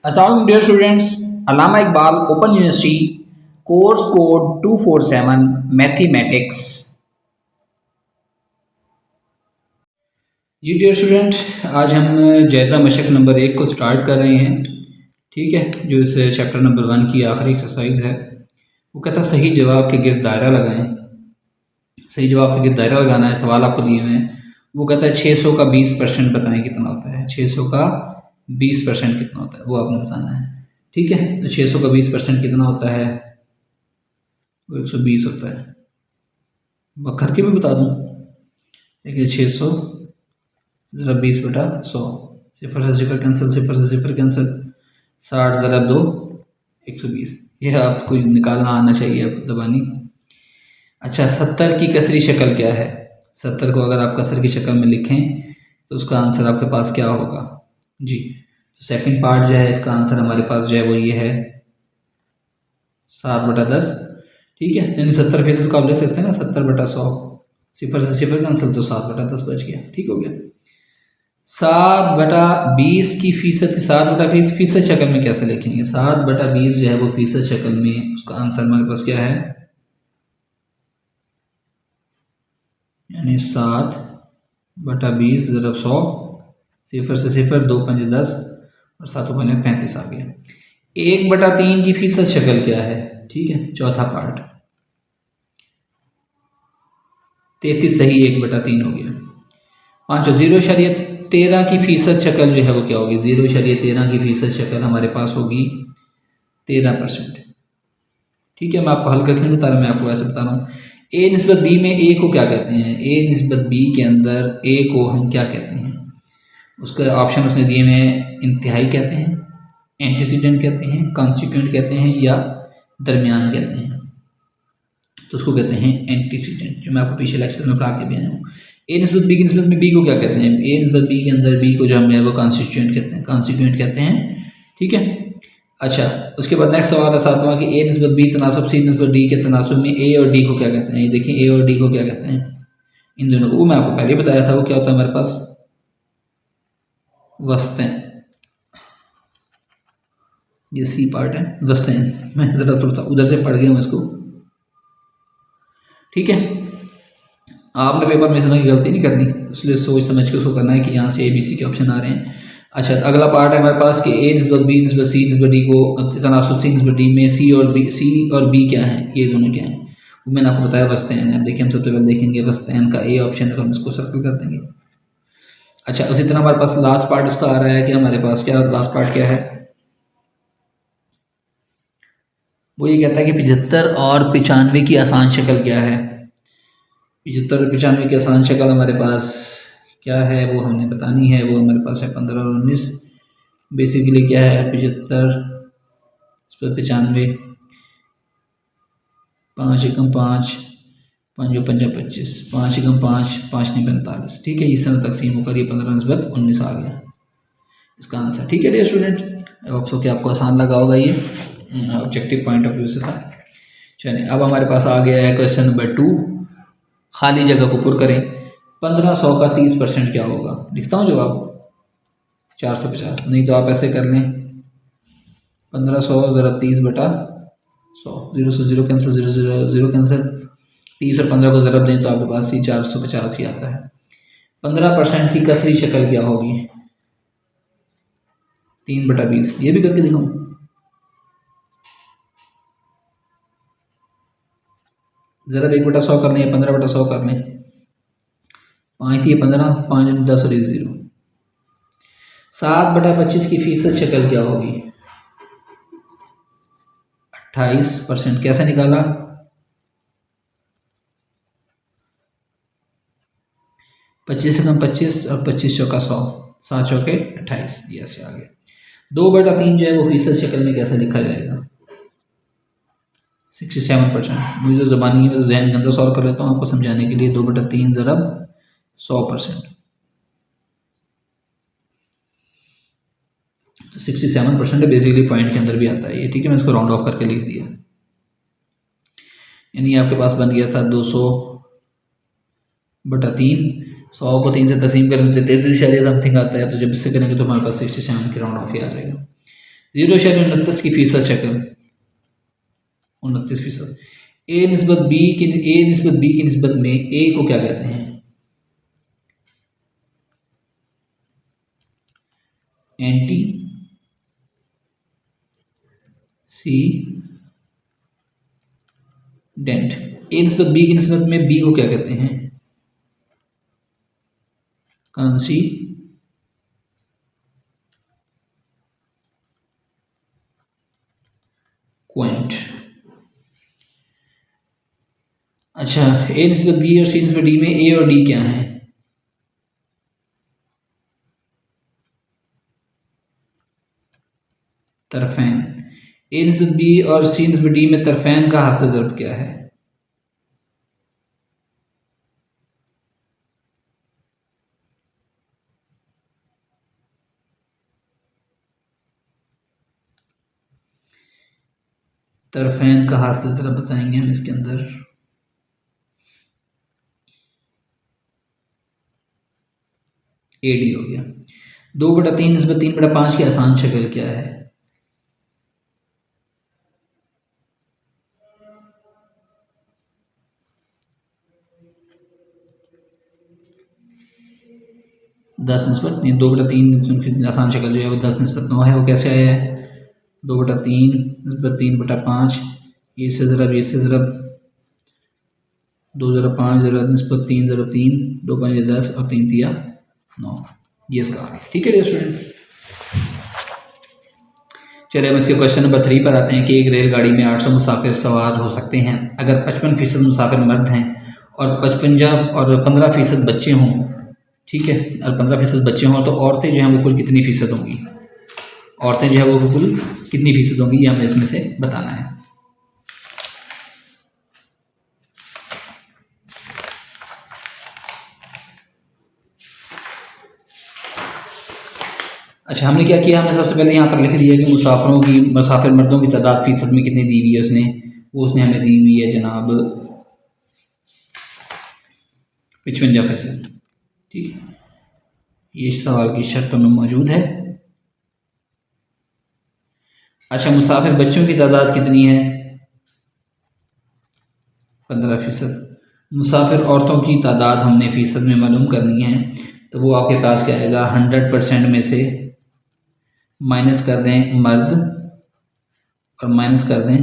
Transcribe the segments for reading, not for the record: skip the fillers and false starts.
Assalamualaikum dear students, Allama Iqbal Open University course code 247 Mathematics। जी dear student, आज हम जायज़ा मशक number 1 को start कर रहे हैं। ठीक है, जो इस चैप्टर नंबर 1 की आखिरी एक्सरसाइज है। वो कहता है सही जवाब के गिर्द दायरा लगाएं। सही जवाब के गिर्द दायरा लगाना है। सवाल आपको दिए हुए हैं। वो कहता है 600 का 20% बताएं कितना होता है। 600 का 20% कितना होता है वो आपने बताना है। ठीक है, तो 600 का 20% कितना होता है? वो 120 होता है। मैं करके भी बता दूं। देखिए 600 ज़रा 20/100, सिफर से सिफर कैंसिल, सिफर से सिफर कैंसिल, 60 ज़रा 2 120। यह आपको निकालना आना चाहिए ज़बानी। अच्छा, 70 की कसरी शक्ल क्या है? 70 को अगर आप कसर की शक्ल में लिखें तो उसका आंसर आपके पास क्या होगा जी? तो सेकंड पार्ट जो है इसका आंसर हमारे पास जो है वो ये है 7/10। ठीक है, यानी 70% को आप लिख सकते हैं ना 70/100, सिफर से सिफर कैंसिल तो 7/10 बच गया। ठीक हो गया। 7/20 की फीसद, 7/20 फीसद शक्ल में कैसे लिखेंगे? 7/20 जो है वो फीसद शक्ल में, उसका आंसर हमारे पास क्या है? यानी 7/20 ज़रब 100, सिफर से सिफर, 2 पंजे 10 और 7 पंजे 35 आ गया। 1/3 की फीसद शक्ल क्या है? ठीक है, चौथा पार्ट 33 सही, 1/3 हो गया। 5 0.13 की फीसद शक्ल जो है वो क्या होगी? 0.13 की फीसद शक्ल हमारे पास होगी 13%। ठीक है, मैं आपको हल करके नहीं बता रहा, मैं आपको वैसे बता रहा हूँ। ए निस्बत बी में ए को क्या कहते हैं? ए निस्बत बी के अंदर ए को हम क्या कहते हैं? उसका ऑप्शन उसने दिए में इंतहाई कहते हैं, एंटीसीडेंट कहते हैं, कॉन्सिक्वेंट कहते हैं या दरमियान कहते हैं। तो उसको कहते हैं एंटीसीडेंट, जो मैं आपको पिछले लेक्चर में पढ़ा के भी आया हूँ। ए निस्बत बी की निस्बत में बी को क्या कहते हैं? ए निस्बत बी के अंदर बी को जो हम है वो कॉन्स्टिट्यूएंट कहते हैं, कॉन्सिक्वेंट कहते हैं। ठीक है। अच्छा, उसके बाद नेक्स्ट सवाल है 7वां कि ए निस्बत बी तनासब सी निस्बत डी के तनासब में ए और डी को क्या कहते हैं? ये देखिए, ए और डी को क्या कहते हैं? इन दोनों को मैं आपको पहले बताया था। वो क्या होता है हमारे पास? वस्तें। ये सी पार्ट है, वस्तें। मैं ज़रा थोड़ा सा उधर से पढ़ गया हूँ इसको। ठीक है, आपने पेपर में इतना की गलती नहीं करनी, इसलिए सोच समझ के उसको करना है कि यहाँ से ABC के ऑप्शन आ रहे हैं। अच्छा, अगला पार्ट है हमारे पास कि ए निस्बत बी निस्बत सी निस्बत डी को तनासुब सी निस्बत डी में सी और बी क्या है? ये दोनों क्या हैं? वो मैंने आपको बताया वस्तेन है। अब देखिए, हम सबसे पहले देखेंगे वस्तेन का ए ऑप्शन है तो हम इसको सर्कल कर देंगे। अच्छा, उसी तरह हमारे पास लास्ट पार्ट इसका आ रहा है कि हमारे पास क्या लास्ट पार्ट क्या है? वो ये कहता है कि 75 और 95 की आसान शक्ल क्या है? 75 और 95 की आसान शक्ल हमारे पास क्या है वो हमने बतानी है। वो हमारे पास है 15 और 19। बेसिकली क्या है? 75 95, 5 एकम 5, 5 पंजा 25, 5 एकम 5, 5 नहीं 45। ठीक है, इस तरह तकसीम होकर ये 15 निस्बत 19 आ गया इसका आंसर। ठीक है डियर स्टूडेंट, आपको आसान लगा होगा। ये ऑब्जेक्टिव पॉइंट ऑफ व्यू से था। चलिए, अब हमारे पास आ गया है क्वेश्चन नंबर 2। खाली जगह को पुर करें। 1500 का 30% क्या होगा? लिखता हूँ जवाब 450। नहीं तो आप ऐसे कर लें 1500 ज़रा 30/100, 0 से 0 कैंसिल, 0 से 0 कैंसिल, 30 और 15 को ज़रब दें तो आपके पास ही 450 ही आता है। 15% की कसरी शक्ल क्या होगी? 3/20। ये भी करके दिखाऊँ? ज़रा 1/100 कर लें या 15/100 कर लें। 5 थी 15, 5 10 और 0। 7/25 की फीसद शक्ल क्या होगी? 28%। कैसे निकाला? 25 से कम 25 और 25 चौका 100, 7 चौके 28। ये ऐसे आ गया। 2/3 जो है वो फीसद शक्ल में कैसे लिखा जाएगा? 67%। मुझे तो ज़बानी में जहन के अंदर सॉल्व कर लेता हूँ आपको समझाने के लिए। 2/3 ज़रब 100%, तो 67% है। बेसिकली पॉइंट के अंदर भी आता है ये। ठीक है, मैं इसको राउंड ऑफ करके लिख दिया। यानी आपके पास बन गया था 200/3। 100 को 3 से तकसीम करेंगे तो 33 समथिंग आता है। तो जब इससे करेंगे तो हमारे पास 67 के राउंड ऑफ ही आ जाएगा। 0.29 की फीसद शक्ल, 29%। ए निस्बत बी की निस्बत में ए को क्या कहते हैं? Anti C dent. ए निस्बत बी की निस्बत में बी को क्या कहते हैं? कंसी क्वेंट। अच्छा, ए निस्बत बी और सी निस्बत डी में ए और डी क्या है? तरफैन। ए निस्बत बी और सी निस्बत डी में तरफैन का हासिल ज़र्ब क्या है? तरफैन का हासिल ज़रा बताएंगे हम इसके अंदर। ए डी हो गया। 2/3 निस्बत 3/5 की आसान शक्ल क्या है? दस निस्बत नहीं, 2/3 आसान शक्ल जो है वो 10/9 है। वो कैसे आया है? 2/3 निस्बत 3/5, ए से ज़रब, ए से ज़रब, 2 ज़रब 5 ज़रब निस्बत 3 ज़रब 3, 2 5 10 और 3 तिया 9। ये इसका आ गया। ठीक है स्टूडेंट, चलिए हम इसके क्वेश्चन नंबर 3 पर आते हैं कि एक रेलगाड़ी में 800 मुसाफिर सवार हो सकते हैं। अगर 55% मुसाफिर मर्द हैं और 15% बच्चे हों, ठीक है, और 15% बच्चे हों, तो औरतें जो हैं वो कुल कितनी फ़ीसद होंगी? औरतें जो है वो कुल कितनी फ़ीसद होंगी, ये हमें इसमें से बताना है। अच्छा, हमने क्या किया? हमने सबसे पहले यहाँ पर लिख दिया कि मुसाफिर मर्दों की तादाद फ़ीसद में कितनी दी हुई है उसने हमें दी हुई है जनाब 55%। ठीक है, ये सवाल की शर्त में मौजूद है। अच्छा, मुसाफिर बच्चों की तादाद कितनी है? 15%। मुसाफिर औरतों की तादाद हमने फ़ीसद में मालूम करनी है, तो वो आपके पास क्या आएगा? 100% में से माइनस कर दें मर्द और माइनस कर दें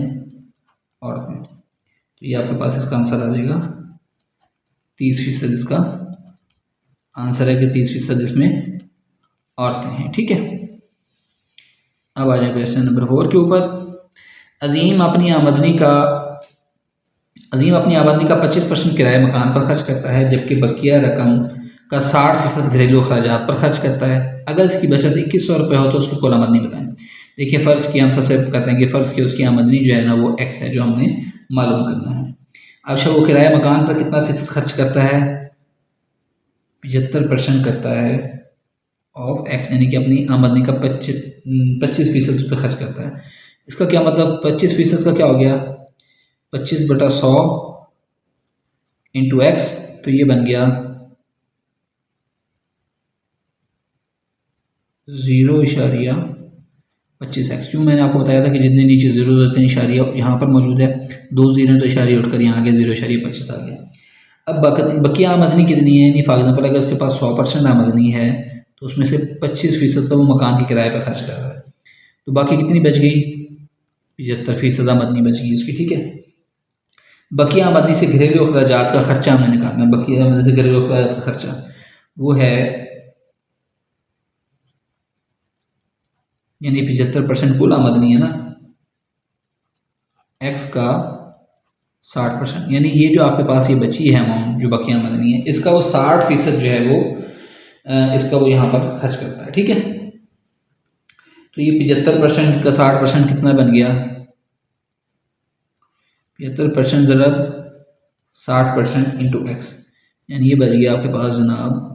औरतें, तो ये आपके पास इसका आंसर आ जाएगा 30%। इसका आंसर है कि 30% इसमें औरतें हैं। ठीक है, अब आ जाए क्वेश्चन नंबर 4 के ऊपर। अजीम अपनी आमदनी का 25% किराए मकान पर खर्च करता है, जबकि बकिया रकम का 60% घरेलू अखराजात पर खर्च करता है। अगर इसकी बचत 2100 रुपये हो तो उसकी कुल आमदनी बताएं। देखिए, फ़र्ज़ किया, हम सबसे कहते हैं कि फ़र्ज़ की उसकी आमदनी जो है ना वो एक्स है, जो हमने मालूम करना है। अच्छा, वो किराया मकान पर कितना फ़ीसद खर्च करता है? 75% करता है ऑफ एक्स, यानी कि अपनी आमदनी का 25% उस पर खर्च करता है। इसका क्या मतलब? 25% का क्या हो गया? 25/100 इंटू एक्स, तो ये बन गया 0.25x। क्यों? मैंने आपको बताया था कि जितने नीचे ज़ीरो होते हैं इशारिया यहाँ पर मौजूद है, 2 ज़ीरो तो इशारिया उठकर यहाँ आगे 0.25 आ गया। अब बकिया आमदनी कितनी है? यानी फॉर एग्जाम्पल अगर उसके पास 100% आमदनी है तो उसमें से 25% तो वो मकान के किराए पर खर्च कर रहा है, तो बाकी कितनी बच गई? 75% आमदनी बच गई उसकी। ठीक है, बकिया आमदनी से घरेलू अखराजात का खर्चा हमने निकालना है। बकिया आमदनी से घरेलू अखराजात का खर्चा वो है, यानी 75% कुल आमदनी है ना, एक्स का 60%, यानी ये जो आपके पास ये बची है अमाउंट जो बकिया आमदनी है, इसका वो 60% जो है वो इसका वो यहाँ पर खर्च करता है। ठीक है, तो ये 75% का 60% कितना बन गया? 75% ज़रब 60% इंटू एक्स, यानी ये बच गया आपके पास जनाब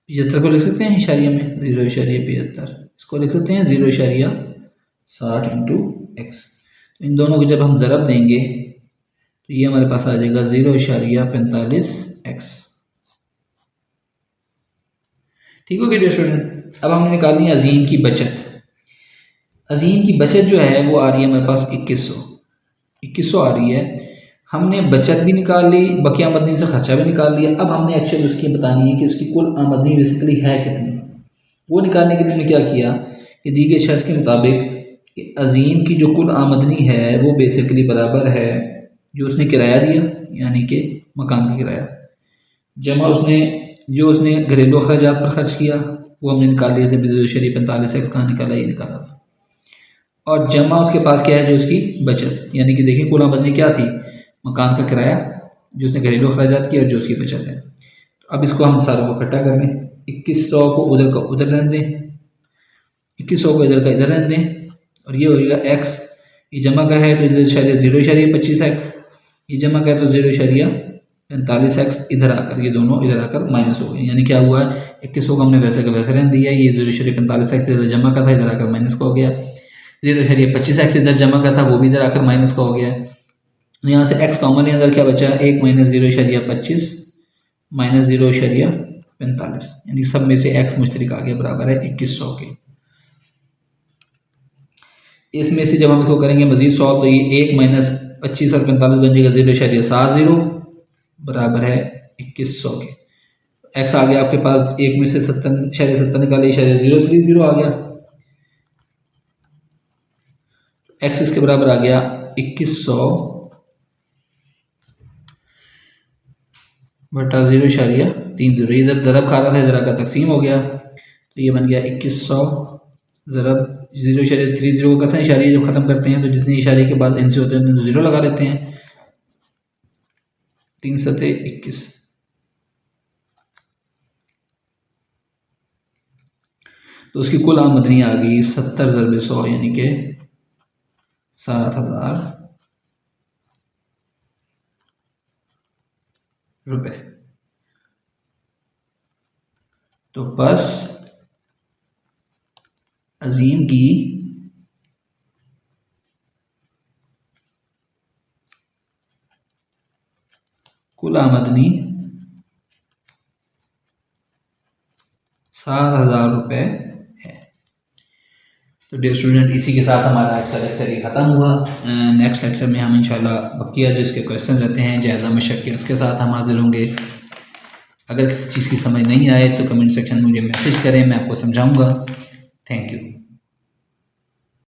75 को लिख सकते हैं इशारिया में 0.75, इसको लिख सकते हैं 0.60 इंटू एक्स। तो इन दोनों को जब हम ज़रब देंगे तो ये हमारे पास आ जाएगा 0.45x। ठीक हो गया डियर स्टूडेंट। अब हमने निकालनी है अजीम की बचत। अजीम की बचत जो है वो आ रही है हमारे पास 2100 आ रही है। हमने बचत भी निकाल ली, बाकी आमदनी से खर्चा भी निकाल लिया। अब हमने एक्चुअली उसकी बतानी है कि उसकी कुल आमदनी बेसिकली है कितनी। वो निकालने के लिए हमने क्या किया कि दी गई शर्त के मुताबिक कि अजीम की जो कुल आमदनी है वो बेसिकली बराबर है जो उसने किराया दिया, यानी कि मकान का किराया, जमा उसने जो उसने घरेलू अखराजात पर खर्च किया वो हमने निकाल लिया थे 0.45x कहाँ निकाला, ये निकाला था, और जमा उसके पास क्या है जो उसकी बचत, यानी कि देखिए कुल आमदनी क्या थी, मकान का किराया जो उसने घरेलू अखराजात किया और जो उसकी बचत है। तो अब इसको हम सारों को इकट्ठा कर लें। 2100 को उधर का उधर रहने दें, 2100 को इधर का इधर रहने दें, और ये हो जाएगा x, ये जमा का है तो इधर 0.25x, ये जमा का है तो 0.45x, इधर आकर ये दोनों इधर आकर माइनस हो गए, यानी क्या हुआ है 2100 को हमने वैसे का वैसे रहने दिया, ये 0.45x इधर जमा का था इधर आकर माइनस का हो गया, 0.25x इधर जमा का था वो भी इधर आकर माइनस का हो गया। यहाँ से x कॉमन है, अंदर क्या बचा 1 माइनस 0.25 माइनस 0.45, यानी सब में से x मुश्तरक आ गया बराबर है 2100 के। इसमें से जब हम इसको करेंगे मजीद सॉल्व तो ये 1 माइनस 25 और 45 बन जाएगा 0.70 बराबर है 2100 के। x आ गया आपके पास 1 में से 70 निकाले 0.030 आ गया, x इसके बराबर आ गया 2100 बटा 0.30, इधर दरब खा रहा था इधर आकर तकसीम हो गया, तो ये बन गया 2100 ज़रब 0.30 को कैसे इशारे जब ख़त्म करते हैं तो जितने इशारे के बाद इनसे होते हैं तो 0 लगा लेते हैं, 3 सते 21, तो उसकी कुल आमदनी आ गई 70 ज़रब 100 यानी कि 7000 रुपये। तो बस अजीम की कुल आमदनी 7000 रुपये है। तो डियर स्टूडेंट इसी के साथ हमारा आज का लेक्चर ये ख़त्म हुआ। नेक्स्ट लेक्चर में हम इंशाल्लाह बकिया जिसके क्वेश्चन रहते हैं जायज़ा मशक के उसके साथ हम हाजिर होंगे। अगर किसी चीज़ की समझ नहीं आए तो कमेंट सेक्शन में मुझे मैसेज करें, मैं आपको समझाऊंगा। Thank you.